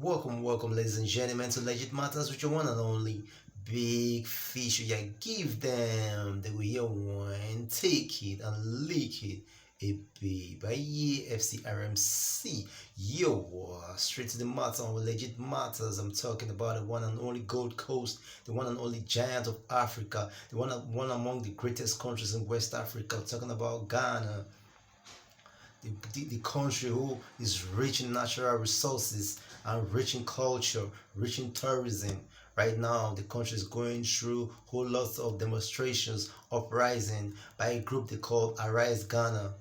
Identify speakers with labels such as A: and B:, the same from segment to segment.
A: Welcome, ladies and gentlemen, to Legit Matters with your one and only Big Fish. Yeah, give them the real one, take it and lick it. A B by FCRMC. Yo, straight to the matter on Legit Matters. I'm talking about the one and only Gold Coast, the one and only giant of Africa, one among the greatest countries in West Africa. I'm talking about Ghana, the country who is rich in natural resources and rich in culture, rich in tourism. Right now, the country is going through whole lots of demonstrations, uprising by a group they call Arise Ghana.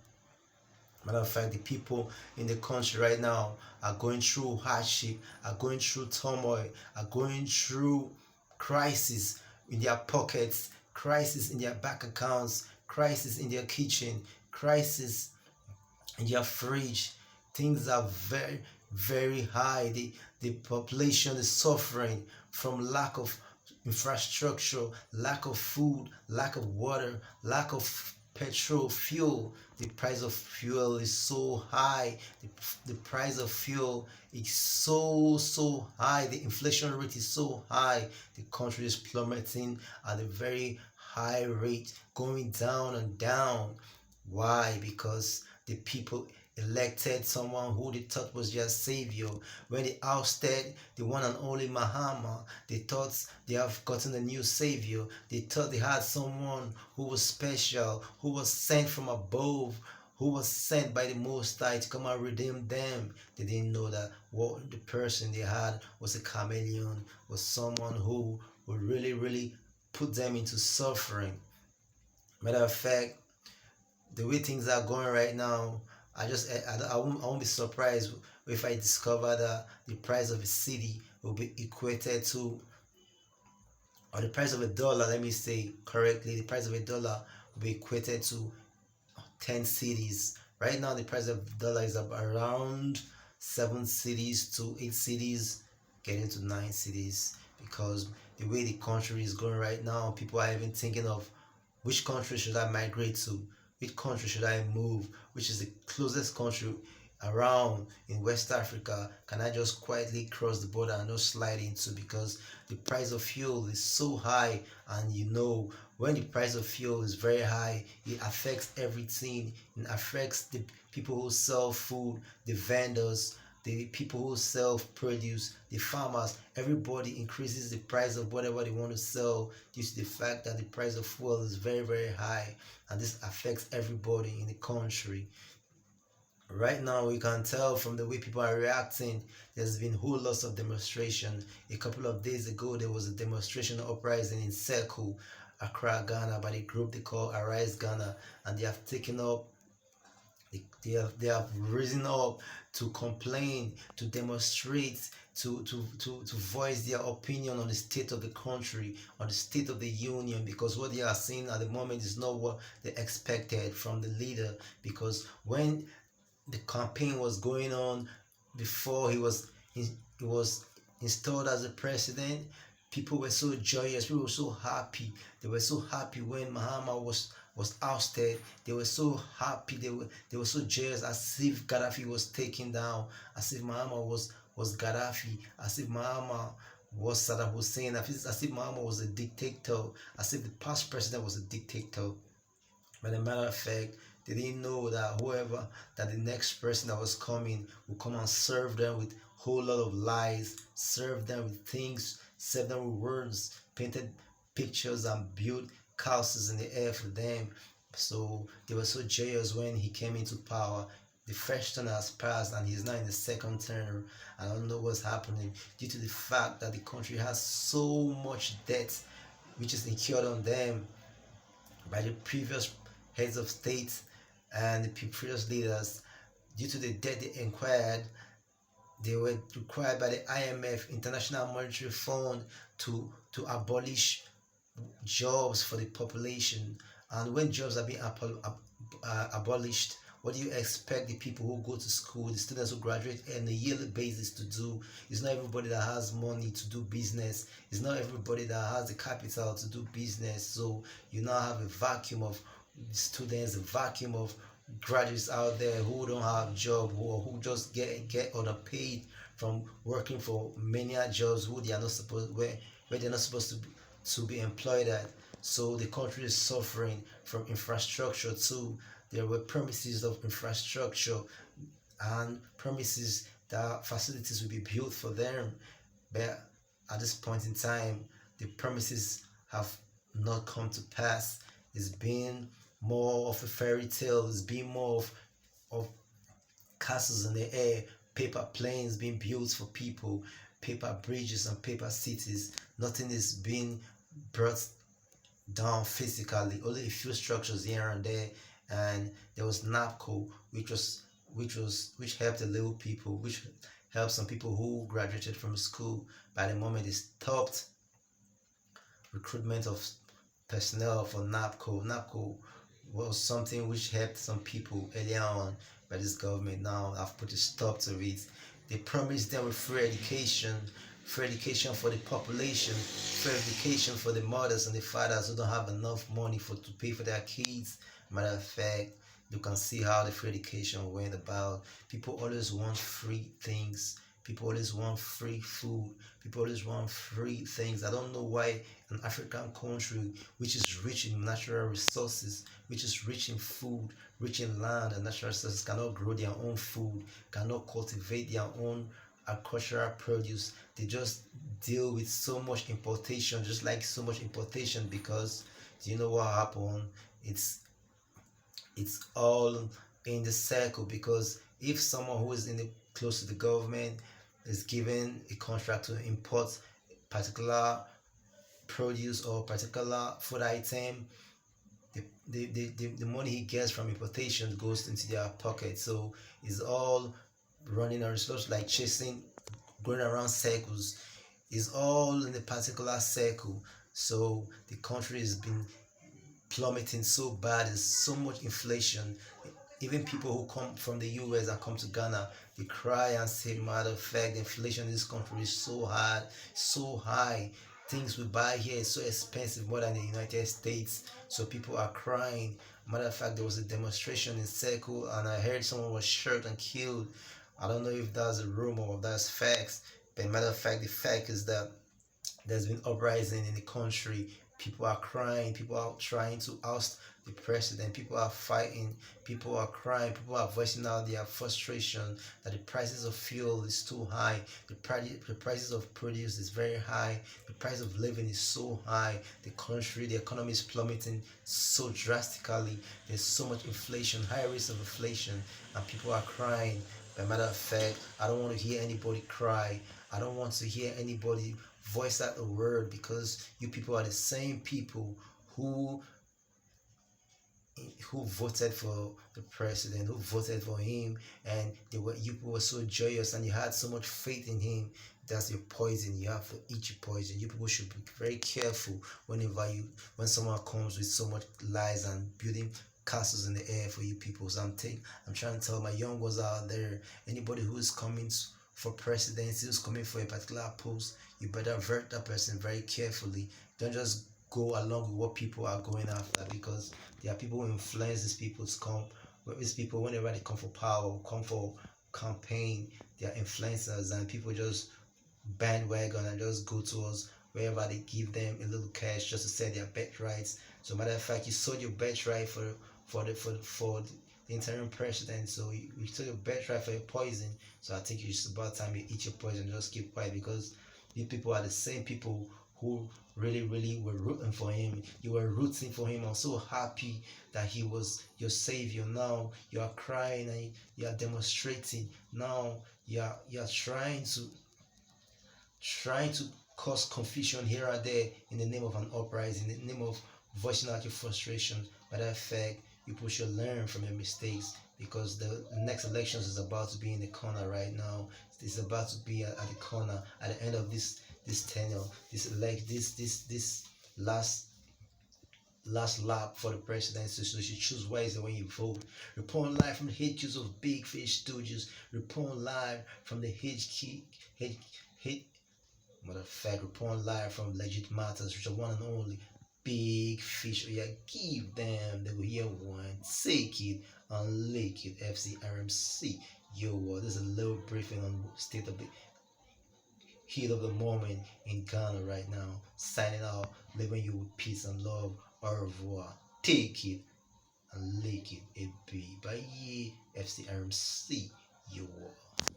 A: Matter of fact, the people in the country right now are going through hardship, are going through turmoil, are going through crisis in their pockets, crisis in their bank accounts, crisis in their kitchen, crisis in your fridge. Things are very high. The population is suffering from lack of infrastructure, lack of food, lack of water, lack of petrol fuel. The price of fuel is so high. The price of fuel is so high. The inflation rate is so high. The country is plummeting at a very high rate, going down and down. Why? Because the people elected someone who they thought was their savior. When they ousted the one and only Mahama, they thought they have gotten a new savior. They thought they had someone who was special, who was sent from above, who was sent by the Most High to come and redeem them. They didn't know that what the person they had was a chameleon, was someone who would really put them into suffering. Matter of fact, the way things are going right now, I won't be surprised if I discover that the price of a city will be equated to, or the price of a dollar, let me say correctly, the price of a dollar will be equated to 10 cities. Right now, the price of the dollar is around 7 cities to 8 cities, getting to 9 cities, because the way the country is going right now, people are even thinking of which country should I migrate to, which country should I move, which is the closest country around in West Africa can I just quietly cross the border and just slide into, because the price of fuel is so high. And when the price of fuel is very high, it affects everything. It affects the people who sell food, the vendors, the people who sell produce, the farmers. Everybody increases the price of whatever they want to sell due to the fact that the price of fuel is very high, and this affects everybody in the country. Right now, we can tell from the way people are reacting. There's been whole lots of demonstration. A couple of days ago, there was a demonstration uprising in Seku, Accra, Ghana, by the group they call Arise Ghana, and they have taken up they have risen up to complain, to demonstrate, to voice their opinion on the state of the country, on the state of the union, because what they are seeing at the moment is not what they expected from the leader. Because when the campaign was going on, before he was installed as a president, people were so joyous, people were so happy. They were so happy when Mahama was ousted. They were so happy, they were so joyous, as if Gaddafi was taken down, as if Mahama was Gaddafi, as if Mahama was Saddam Hussein, as if Mahama was a dictator, as if the past president was a dictator. But as a matter of fact, they didn't know that the next person that was coming would come and serve them with a whole lot of lies, serve them with things, serve them with words, painted pictures, and built castles in the air for them. So they were so joyous when he came into power. The first term has passed and he's now in the second term. I don't know what's happening, due to the fact that the country has so much debt which is incurred on them by the previous heads of state and the previous leaders. Due to the debt they acquired, they were required by the IMF, International Monetary Fund, to abolish jobs for the population. And when jobs are being abolished, what do you expect the people who go to school, the students who graduate on a yearly basis to do? It's not everybody that has money to do business. It's not everybody that has the capital to do business. So you now have a vacuum of students, a vacuum of graduates out there who don't have job, who just get underpaid from working for many jobs who they are not supposed where they're not supposed to be employed at. So the country is suffering from infrastructure too. There were promises of infrastructure and promises that facilities will be built for them, but at this point in time, the promises have not come to pass. It's been more of a fairy tale. It's been more of castles in the air, paper planes being built for people, paper bridges and paper cities. Nothing is being brought down physically. Only a few structures here and there. And there was NAPCO, which helped the little people, which helped some people who graduated from school. By the moment they stopped recruitment of personnel for NAPCO. NAPCO was something which helped some people earlier on, but this government now have put a stop to it. They promised them with free education for the population, free education for the mothers and the fathers who don't have enough money to pay for their kids. Matter of fact, you can see how the free education went about. People always want free things. People always want free food. People always want free things. I don't know why an African country which is rich in natural resources, which is rich in food, rich in land and natural resources, cannot grow their own food, cannot cultivate their own agricultural produce. They just deal with so much importation, just like so much importation, because do you know what happened? It's it's all in the circle, because if someone who is in the close to the government is given a contract to import particular produce or particular food item, the money he gets from importation goes into their pocket. So it's all running on resource, like chasing, going around circles. Is all in a particular circle. So the country has been plummeting so bad. There's so much inflation. Even people who come from the US and come to Ghana, they cry and say, matter of fact, the inflation in this country is so hard, so high. Things we buy here is so expensive, more than the United States. So people are crying. Matter of fact, there was a demonstration in Circle, and I heard someone was shot and killed. I don't know if that's a rumor or that's facts, but matter of fact, the fact is that there's been uprising in the country. People are crying. People are trying to oust the president. People are fighting. People are crying. People are voicing out their frustration that the prices of fuel is too high. The prices of produce is very high. The price of living is so high. The economy is plummeting so drastically. There's so much inflation, high rates of inflation, and people are crying. By matter of fact, I don't want to hear anybody cry. I don't want to hear anybody voice out a word, because you people are the same people who voted for the president, who voted for him, and you people were so joyous and you had so much faith in him. That's your poison. You have to eat your poison. You people should be very careful when someone comes with so much lies and building castles in the air for you people. So I'm trying to tell my young ones out there, anybody who is coming for presidency, who's coming for a particular post, you better vet that person very carefully. Don't just go along with what people are going after, because there are people who influence these people to come. These people, whenever they come for power, come for campaign, they are influencers, and people just bandwagon and just go towards wherever they give them a little cash just to sell their bet rights. So matter of fact, you sold your bet right for the interim president. So you took your bet right for your poison. So I think it's about time you eat your poison. Just keep quiet, because you people are the same people who really were rooting for him. You were rooting for him. I'm so happy that he was your savior. Now you are crying and you are demonstrating. Now you are trying to cause confusion here and there in the name of an uprising, in the name of voicing out your frustration. By that fact, you people should learn from your mistakes, because the next elections is about to be in the corner right now. It's about to be at the corner at the end of this tenure, this last lap for the presidency. So you should choose wisely when you vote. Reporting live from the HQs of Big Fish Studios. Reporting live from the H matter of fact, reporting live from Legit Matters, which are one and only Big Fish. Oh yeah, give them. They will hear one. Take it and lick it. FCRMC. Yo, this is a little briefing on state of the heat of the moment in Ghana right now. Signing out, leaving you with peace and love. Au revoir. Take it and lick it. A B. Bye. FCRMC. You are.